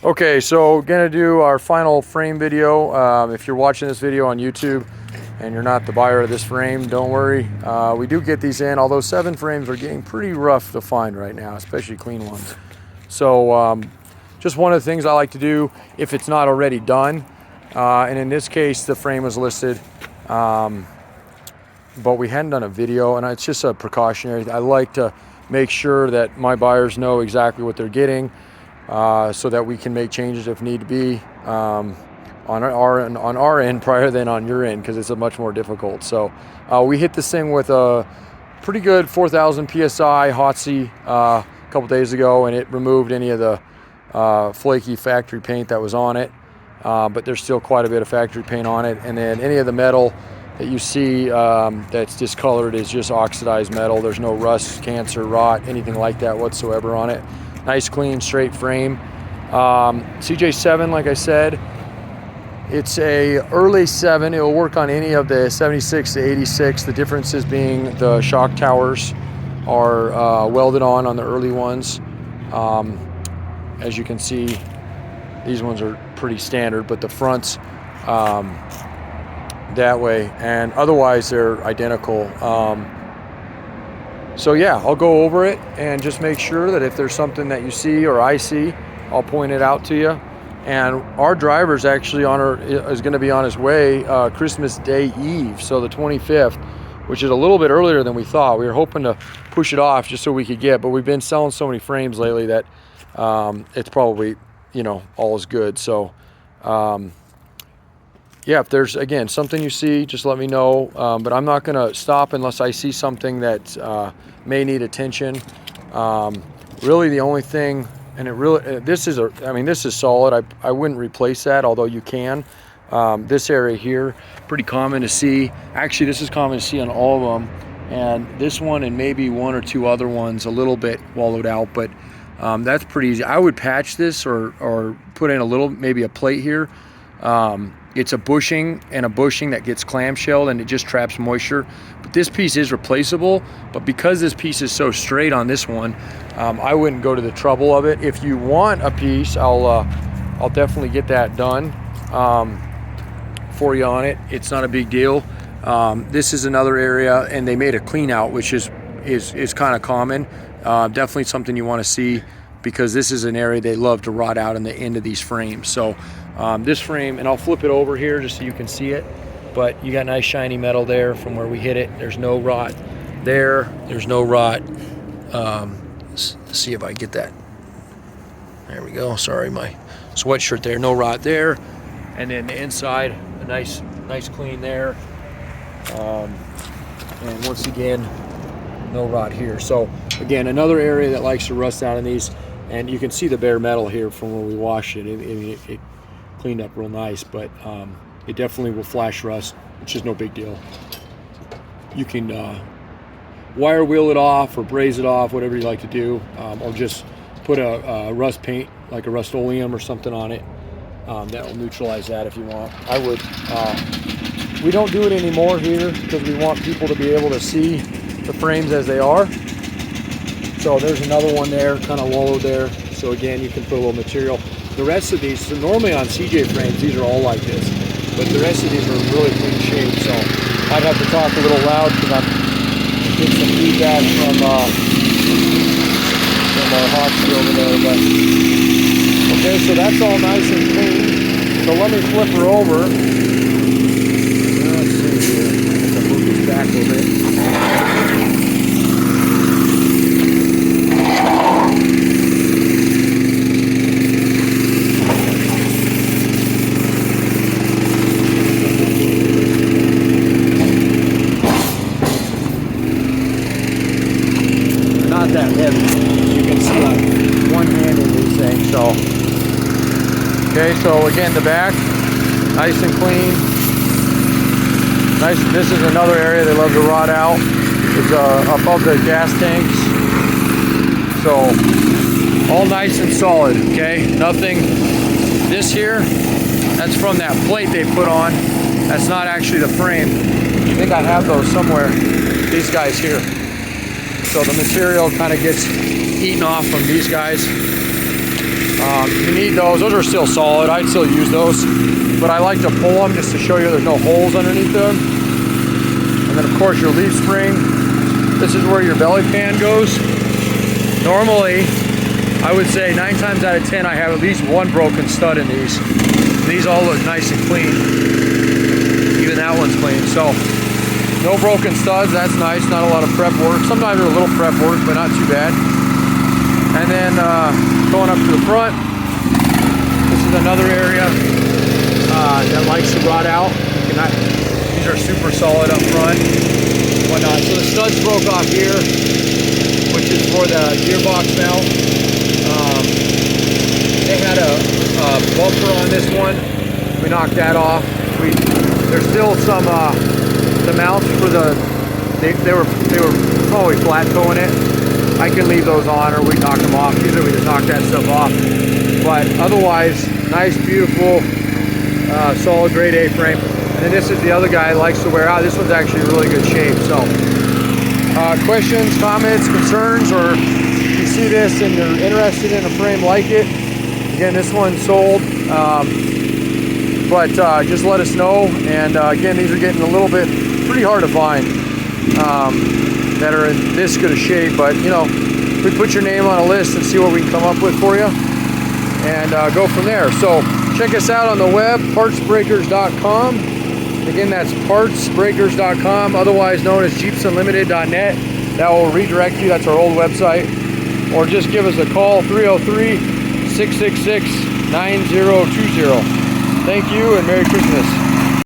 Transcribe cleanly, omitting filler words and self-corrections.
Okay, so gonna do our final frame video. If you're watching this video on YouTube and you're not the buyer of this frame, don't worry. We do get these in, although 7 frames are getting pretty rough to find right now, especially clean ones. So just one of the things I like to do if it's not already done. And in this case, the frame was listed, but we hadn't done a video, and it's just a precautionary. I like to make sure that my buyers know exactly what they're getting, so that we can make changes if need be on our end rather than on your end, because it's a much more difficult. So we hit this thing with a pretty good 4,000 psi hot C a couple days ago, and it removed any of the flaky factory paint that was on it, but there's still quite a bit of factory paint on it. And then any of the metal that you see that's discolored is just oxidized metal. There's no rust, cancer, rot, anything like that whatsoever on it. Nice, clean, straight frame. CJ7, like I said, it's a early 7. It will work on any of the 76 to 86. The differences being the shock towers are welded on the early ones. As you can see, these ones are pretty standard, but the fronts that way, and otherwise they're identical. So yeah, I'll go over it and just make sure that if there's something that you see or I see, I'll point it out to you. And our driver's actually is going to be on his way Christmas Day Eve, so the 25th, which is a little bit earlier than we thought. We were hoping to push it off just so we could get, but we've been selling so many frames lately that it's probably, all is good. So yeah, if there's, again, something you see, just let me know. But I'm not going to stop unless I see something that may need attention. Really, the only thing, and this is solid. I wouldn't replace that, although you can. This area here, pretty common to see. Actually, this is common to see on all of them. And this one and maybe 1 or 2 other ones a little bit wallowed out, but that's pretty easy. I would patch this or put in maybe a plate here. It's a bushing that gets clamshelled, and it just traps moisture. But this piece is replaceable, but because this piece is so straight on this one, I wouldn't go to the trouble of it. If you want a piece, I'll definitely get that done for you on it. It's not a big deal. This is another area, and they made a clean out, which is kind of common. Definitely something you want to see, because this is an area they love to rot out in the end of these frames. So this frame, and I'll flip it over here just so you can see it, but you got nice shiny metal there from where we hit it. There's no rot there. There's no rot. Let's see if I get that. There we go. Sorry, my sweatshirt there. No rot there. And then the inside, a nice clean there. And once again, no rot here. So again, another area that likes to rust out in these, and you can see the bare metal here from when we washed it. It cleaned up real nice, but it definitely will flash rust, which is no big deal. You can wire wheel it off or braze it off, whatever you like to do, or just put a rust paint, like a Rust-Oleum or something on it. That will neutralize that if you want. I would. We don't do it anymore here because we want people to be able to see the frames as they are. So there's another one there, kind of wallowed there. So again, you can put a little material. The rest of these, so normally on CJ frames, these are all like this, but the rest of these are in really clean shape. So I'd have to talk a little loud because I'm getting some feedback from our Hawksy over there. But okay, so that's all nice and clean. So let me flip her over. Let's see here. I'm gonna move this back a little bit. Not that heavy. You can see on one hand in these things. So okay, so again, the back, nice and clean. Nice. This is another area they love to rot out. It's above the gas tanks. So all nice and solid. Okay, nothing. This here, that's from that plate they put on. That's not actually the frame. I think I have those somewhere. These guys here. So the material kind of gets eaten off from these guys. You need those. Those are still solid. I'd still use those, but I like to pull them just to show you there's no holes underneath them. And then of course your leaf spring. This is where your belly pan goes. Normally, I would say 9 times out of 10 I have at least one broken stud in these. These all look nice and clean. Even that one's clean. So no broken studs, that's nice. Not a lot of prep work. Sometimes there's a little prep work, but not too bad. And then going up to the front, this is another area that likes to rot out. These are super solid up front, whatnot. So the studs broke off here, which is for the gearbox mount. They had a bumper on this one. We knocked that off. There's still some the mounts for they were probably flat toeing it. I can leave those on, or we knock them off. Usually we just knock that stuff off. But otherwise, nice, beautiful, solid grade A frame. And then this is the other guy likes to wear out. This one's actually in really good shape. So questions, comments, concerns, or you see this and you're interested in a frame like it, again, this one's sold. But just let us know. And again, these are getting a little bit pretty hard to find that are in this good a shape. But you know, we put your name on a list and see what we can come up with for you, and go from there. So check us out on the web, partsbreakers.com. Again, that's partsbreakers.com, otherwise known as jeepsunlimited.net. That will redirect you. That's our old website. Or just give us a call, 303-666-9020. Thank you and Merry Christmas.